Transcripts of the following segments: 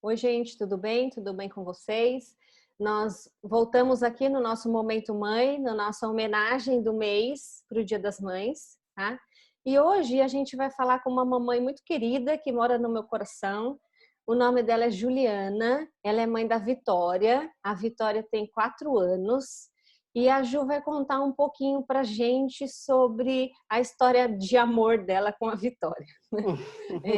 Oi, gente, tudo bem? Tudo bem com vocês? Nós voltamos aqui no nosso Momento Mãe, na nossa homenagem do mês para o Dia das Mães, tá? E hoje a gente vai falar com uma mamãe muito querida que mora no meu coração. O nome dela é Juliana, ela é mãe da Vitória. A Vitória tem 4 anos. E a Ju vai contar um pouquinho pra gente sobre a história de amor dela com a Vitória.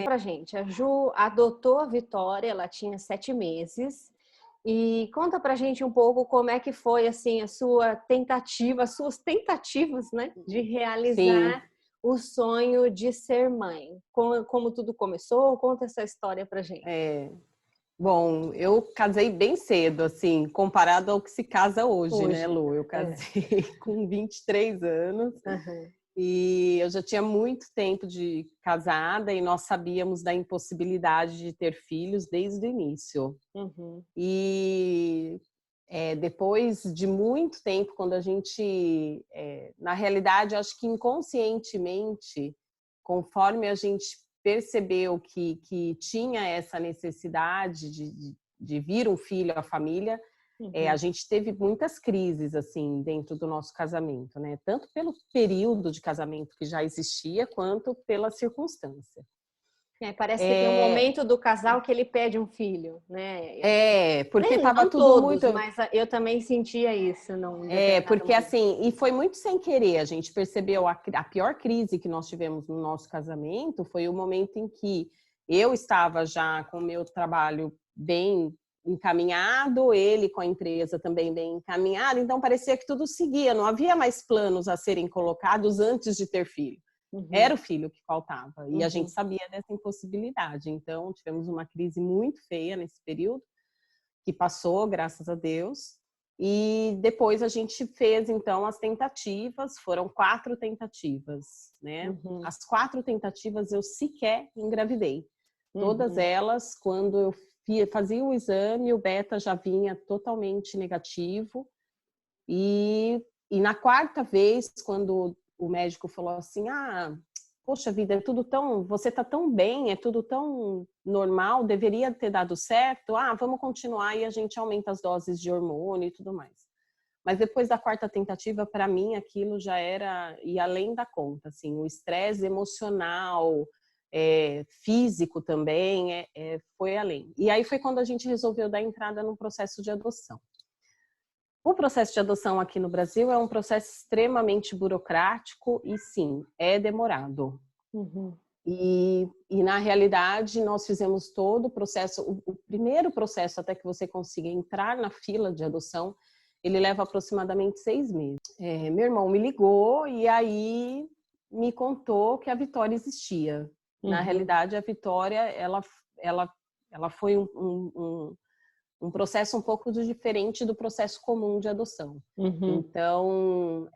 Pra gente, a Ju adotou a Vitória, ela tinha 7 meses. E conta pra gente um pouco como é que foi assim a sua tentativa, as suas tentativas, né, de Sim, realizar o sonho de ser mãe. Como tudo começou? Conta essa história pra gente. é. Bom, eu casei bem cedo, assim, comparado ao que se casa hoje, né, Hoje, Lu? Eu né? casei com 23 anos Aham. e eu já tinha muito tempo de casada e nós sabíamos da impossibilidade de ter filhos desde o início. Uhum. E depois de muito tempo, quando a gente, na realidade, acho que inconscientemente, conforme a gente percebeu que tinha essa necessidade de vir um filho à família, a Uhum. gente teve muitas crises assim dentro do nosso casamento, né? Tanto pelo período de casamento que já existia, quanto pela circunstância. Parece que tem um É, momento do casal que ele pede um filho, né? porque estava Não tudo todos, muito. mas eu também sentia isso num determinado Porque momento. assim, e foi muito sem querer, a gente percebeu a pior crise que nós tivemos no nosso casamento foi o momento em que eu estava já com o meu trabalho bem encaminhado, ele com a empresa também bem encaminhado, então parecia que tudo seguia, não havia mais planos a serem colocados antes de ter filho. Uhum, Era o filho que faltava, e a gente uhum, sabia dessa impossibilidade, então tivemos uma crise muito feia nesse período, que passou, graças a Deus. E depois a gente fez, então, as tentativas, foram 4 tentativas, né? uhum, As 4 tentativas eu sequer engravidei. Todas uhum, elas, quando eu fazia o exame, o beta já vinha totalmente negativo. E na quarta vez, quando o médico falou assim, poxa vida, é tudo tão, você tá tão bem, é tudo tão normal, deveria ter dado certo, vamos continuar e a gente aumenta as doses de hormônio e tudo mais. Mas depois da quarta tentativa, para mim, aquilo já era ir além da conta, assim, o estresse emocional, físico também, foi além. E aí foi quando a gente resolveu dar entrada no processo de adoção. O processo de adoção aqui no Brasil é um processo extremamente burocrático e, sim, é demorado. uhum, Na realidade, nós fizemos todo o processo, o primeiro processo até que você consiga entrar na fila de adoção, ele leva aproximadamente 6 meses. Meu irmão me ligou e aí me contou que a Vitória existia. Na uhum, realidade, a Vitória, ela, ela foi um processo um pouco diferente do processo comum de adoção. uhum, Então,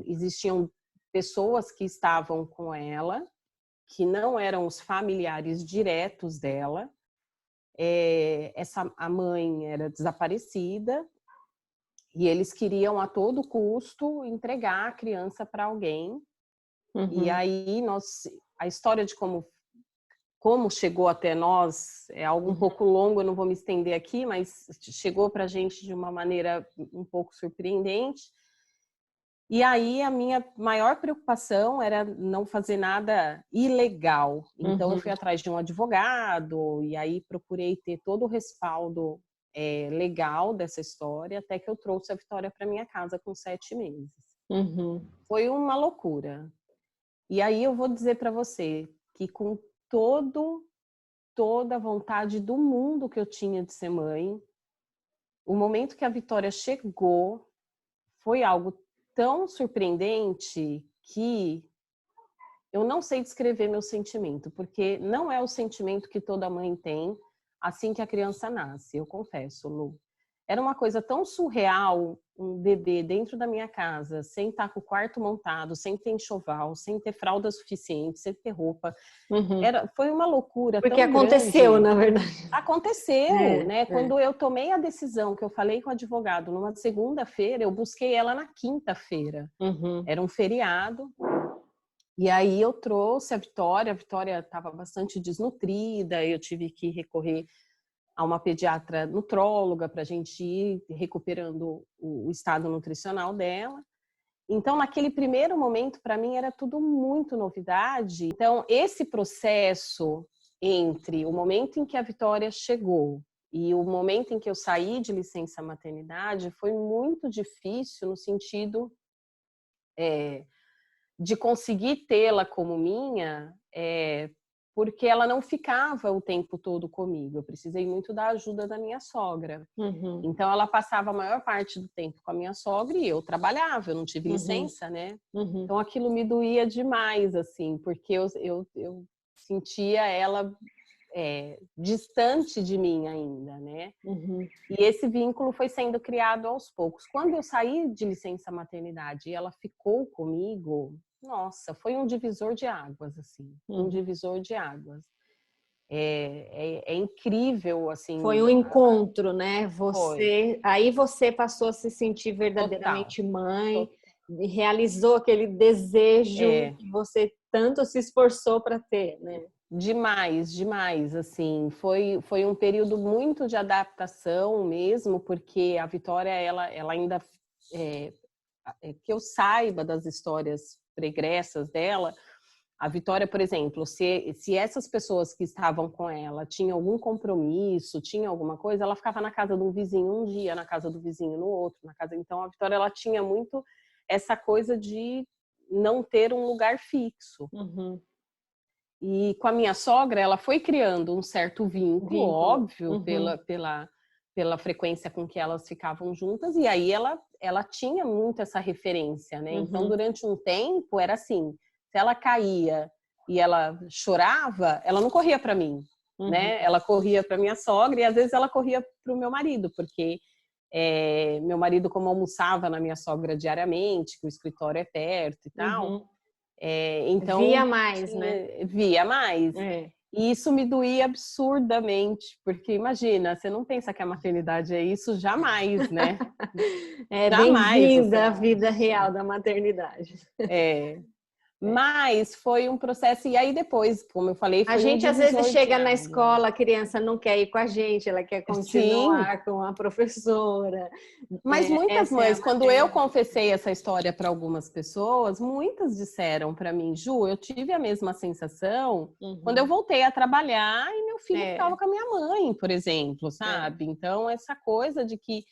existiam pessoas que estavam com ela, que não eram os familiares diretos dela. A mãe era desaparecida e eles queriam a todo custo entregar a criança para alguém. E uhum, aí a história de como chegou até nós é algo um uhum, pouco longo, eu não vou me estender aqui, mas chegou para a gente de uma maneira um pouco surpreendente. E aí a minha maior preocupação era não fazer nada ilegal. Então eu uhum, fui atrás de um advogado e aí procurei ter todo o respaldo legal dessa história, até que eu trouxe a Vitória para minha casa com 7 meses. uhum, Foi uma loucura. E aí eu vou dizer para você que com toda a vontade do mundo que eu tinha de ser mãe, o momento que a Vitória chegou foi algo tão surpreendente que eu não sei descrever meu sentimento, porque não é o sentimento que toda mãe tem assim que a criança nasce, eu confesso, Lu. Era uma coisa tão surreal, um bebê dentro da minha casa, sem estar com o quarto montado, sem ter enxoval, sem ter fralda suficiente, sem ter roupa. uhum. Foi uma loucura Porque tão aconteceu, grande. na verdade. Aconteceu, né? É. Quando eu tomei a decisão, que eu falei com o advogado numa segunda-feira, eu busquei ela na quinta-feira. Uhum, Era um feriado. E aí eu trouxe a Vitória estava bastante desnutrida, eu tive que recorrer a uma pediatra nutróloga para a gente ir recuperando o estado nutricional dela. Então, naquele primeiro momento, para mim, era tudo muito novidade. Então, esse processo entre o momento em que a Vitória chegou e o momento em que eu saí de licença maternidade foi muito difícil no sentido de conseguir tê-la como minha, porque ela não ficava o tempo todo comigo. Eu precisei muito da ajuda da minha sogra. Uhum. Então, ela passava a maior parte do tempo com a minha sogra e eu trabalhava, eu não tive licença, né? Uhum. Então, aquilo me doía demais, assim, porque eu sentia ela distante de mim ainda, né? Uhum. E esse vínculo foi sendo criado aos poucos. Quando eu saí de licença maternidade e ela ficou comigo, nossa, foi um divisor de águas, assim, um divisor de águas. É incrível, assim. Foi um encontro, né? Foi. Aí você passou a se sentir Total. verdadeiramente mãe, e realizou aquele desejo que você tanto se esforçou para ter, né? Demais, demais, assim, foi um período muito de adaptação mesmo, porque a Vitória, ela ainda, que eu saiba das histórias pregressas dela, a Vitória, por exemplo, se essas pessoas que estavam com ela tinham algum compromisso, tinha alguma coisa, ela ficava na casa de um vizinho um dia, na casa do vizinho no outro, então a Vitória, ela tinha muito essa coisa de não ter um lugar fixo. Uhum. E com a minha sogra, ela foi criando um certo vínculo, óbvio, Uhum. pela frequência com que elas ficavam juntas, e aí ela tinha muito essa referência, né? Então, Uhum. durante um tempo, era assim, se ela caía e ela chorava, ela não corria para mim, Uhum. né? Ela corria para minha sogra e às vezes ela corria para o meu marido, porque meu marido, como almoçava na minha sogra diariamente, que o escritório é perto e tal, Uhum. Via então mais, né? via mais. É. E isso me doía absurdamente, porque imagina, você não pensa que a maternidade é isso jamais, né? É Jamais bem-vinda você à vida pensa. real da maternidade. É. Mas foi um processo, e aí depois, como eu falei, A foi um gente às vezes divisor de chega na águas. escola, a criança não quer ir com a gente, ela quer Sim, continuar com a professora. mas muitas Essa é a mães, quando eu maternidade. confessei essa história para algumas pessoas, muitas disseram para mim, Ju, eu tive a mesma sensação quando eu Uhum. voltei a trabalhar e meu filho ficava É, com a minha mãe, por exemplo, é. sabe? Então, essa coisa de que.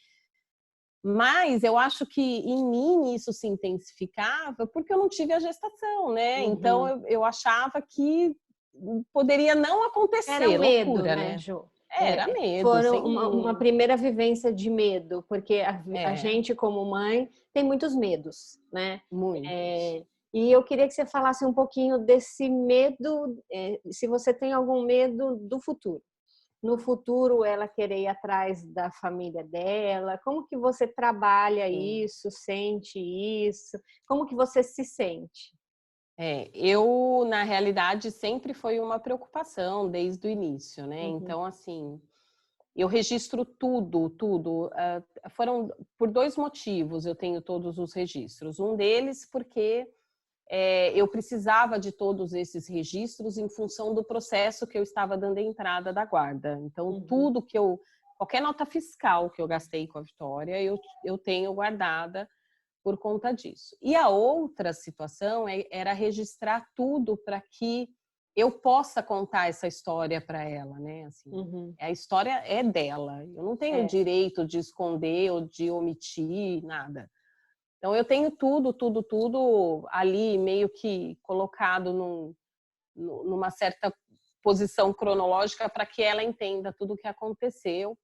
Mas eu acho que em mim isso se intensificava porque eu não tive a gestação, né? Então, Uhum. eu achava que poderia não Era acontecer, um medo, loucura, né, né? Ju? Era medo, Foram sem uma dúvida. primeira vivência de medo, porque a É, gente, como mãe, tem muitos medos, né? muitos. É, e eu queria que você falasse um pouquinho desse medo, se você tem algum medo do futuro. No futuro, ela querer ir atrás da família dela, como que você trabalha Sim. isso, sente isso, como que você se sente? Eu, na realidade, sempre foi uma preocupação desde o início, né? Uhum. Então, assim, eu registro tudo, tudo. Foram por dois motivos eu tenho todos os registros. Um deles porque eu precisava de todos esses registros em função do processo que eu estava dando a entrada da guarda. Então, Uhum. qualquer nota fiscal que eu gastei com a Vitória, eu tenho guardada por conta disso. E a outra situação era registrar tudo para que eu possa contar essa história para ela, né? Assim, Uhum. a história é dela. Eu não tenho o É. direito de esconder ou de omitir nada. Então eu tenho tudo, tudo, tudo ali meio que colocado numa certa posição cronológica para que ela entenda tudo o que aconteceu.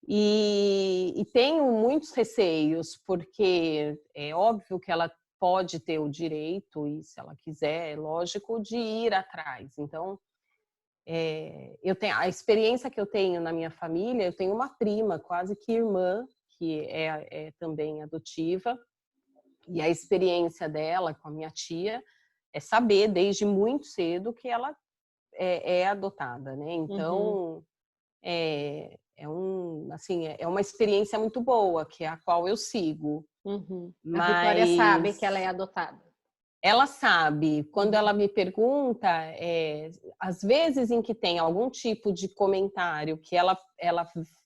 E tenho muitos receios, porque é óbvio que ela pode ter o direito, e se ela quiser, é lógico, de ir atrás. Então, eu tenho a experiência que eu tenho na minha família, eu tenho uma prima, quase que irmã, que é também adotiva, e a experiência dela com a minha tia é saber desde muito cedo que ela é adotada, né? Uhum. Então, assim, é uma experiência muito boa, que é a qual eu sigo. Uhum. A Vitória sabe que ela é Mas adotada. ela sabe, quando ela me pergunta, às vezes em que tem algum tipo de comentário que ela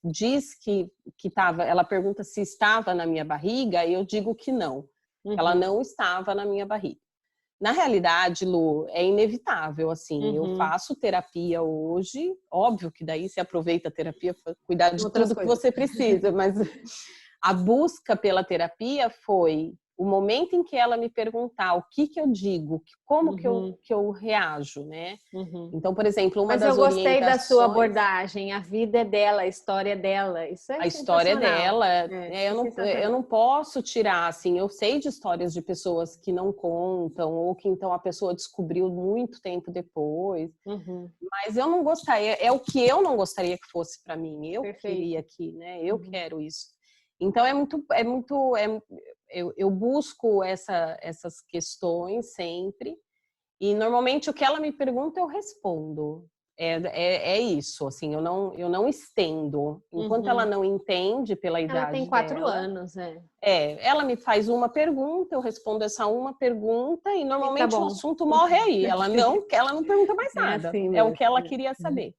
diz que estava, ela pergunta se estava na minha barriga, e eu digo que não, ela não estava na minha barriga. Na realidade, Lu, é inevitável, assim, eu faço terapia hoje, óbvio que daí você aproveita a terapia para cuidar de tudo que você precisa, mas a busca pela terapia foi o momento em que ela me perguntar o que eu digo, como que eu reajo, né? Então, por exemplo, uma Mas das eu gostei da sua orientações... abordagem, a vida é dela, a história é dela, isso é A história sensacional. dela, É eu sensacional. não posso tirar, assim, eu sei de histórias de pessoas que não contam, ou que então a pessoa descobriu muito tempo depois, mas eu não gostaria, é o que eu não gostaria que fosse para mim, eu queria Perfeito. aqui, né? Eu quero isso. Então eu busco essas questões sempre, e normalmente o que ela me pergunta eu respondo. É isso, assim, eu não estendo. Enquanto ela não entende pela Ela tem idade 4 dela, anos, ela me faz uma pergunta, eu respondo essa uma pergunta e e tá normalmente o bom. assunto morre aí. Ela não pergunta mais É nada. assim É o que ela mesmo. queria saber.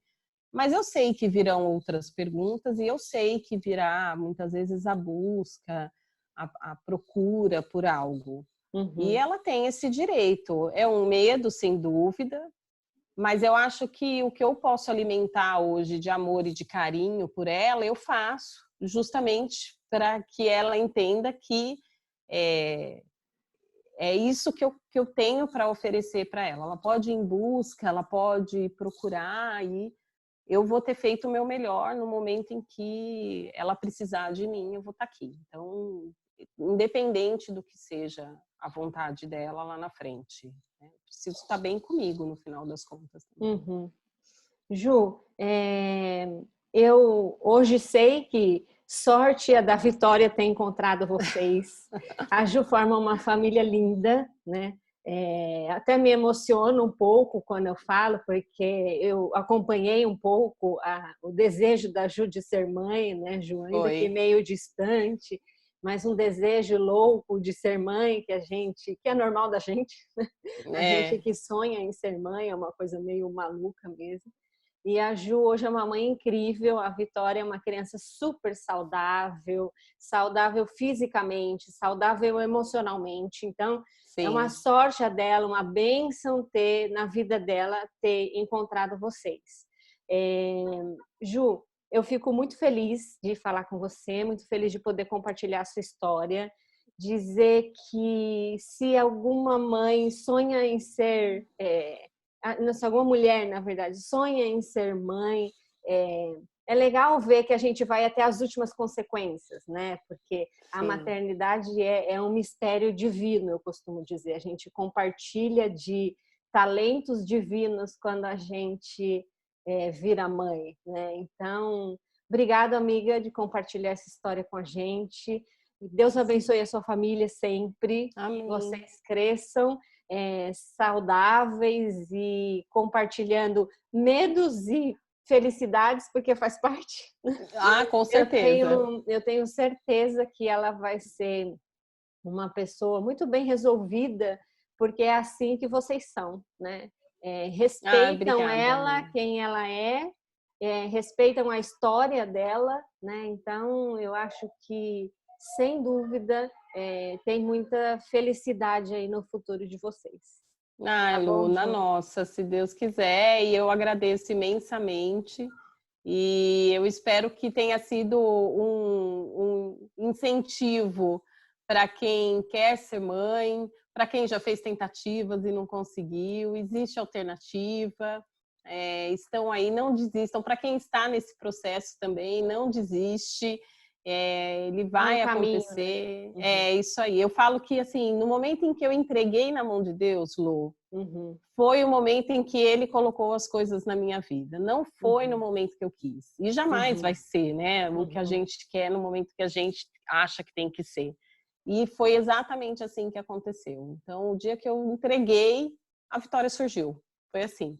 Mas eu sei que virão outras perguntas e eu sei que virá muitas vezes a busca, a procura por algo. E ela tem esse direito. É um medo, sem dúvida, mas eu acho que o que eu posso alimentar hoje de amor e de carinho por ela, eu faço, justamente para que ela entenda que é, é isso que eu tenho para oferecer para ela. Ela pode ir em busca, ela pode procurar, e eu vou ter feito o meu melhor no momento em que ela precisar de mim, eu vou estar aqui. Então, independente do que seja a vontade dela lá na frente, né? Preciso estar bem comigo no final das contas. Ju, eu hoje sei que sorte a da Vitória ter encontrado vocês. A Ju forma uma família linda, né? Até me emociono um pouco quando eu falo, porque eu acompanhei um pouco o desejo da Ju de ser mãe, né, Ju? Ainda que Oi. meio distante, mas um desejo louco de ser mãe que é normal da gente, né? A gente que sonha em ser mãe é uma coisa meio maluca mesmo. E a Ju hoje é uma mãe incrível, a Vitória é uma criança super saudável, saudável fisicamente, saudável emocionalmente. Então, é uma Sim. sorte a dela, uma bênção ter na vida dela ter encontrado vocês. Ju, eu fico muito feliz de falar com você, muito feliz de poder compartilhar a sua história, dizer que se alguma mãe sonha em ser se alguma mulher, na verdade, sonha em ser mãe, é legal ver que a gente vai até as últimas consequências, né? Porque a Sim. maternidade é um mistério divino, eu costumo dizer. A gente compartilha de talentos divinos quando a gente vira mãe, né? Então, obrigada, amiga, de compartilhar essa história com a gente. Deus abençoe a sua família sempre, que Amém. vocês cresçam saudáveis e compartilhando medos e felicidades, porque faz parte. Ah, com certeza. Eu tenho certeza que ela vai ser uma pessoa muito bem resolvida, porque é assim que vocês são, né? Ah, Respeitam obrigada, ela, Lu. quem ela respeitam a história dela, né? Então, eu acho que, sem dúvida, tem muita felicidade aí no futuro de vocês. Ah, Tá Lu, bom, na Ju? nossa, se Deus quiser, e eu agradeço imensamente. E eu espero que tenha sido um incentivo para quem quer ser mãe, para quem já fez tentativas e não conseguiu. Existe alternativa, estão aí, não desistam. Para quem está nesse processo também, não desiste. Ele É um vai caminho, né? acontecer. Uhum, É isso aí. Eu falo que assim, no momento em que eu entreguei na mão de Deus, Lu, uhum, foi o momento em que ele colocou as coisas na minha vida. Não foi no uhum, momento que eu quis. E jamais vai uhum, ser, né? O que a uhum. gente quer no momento que a gente acha que tem que ser. E foi exatamente assim que aconteceu. Então, o dia que eu entreguei, a vitória surgiu. Foi assim.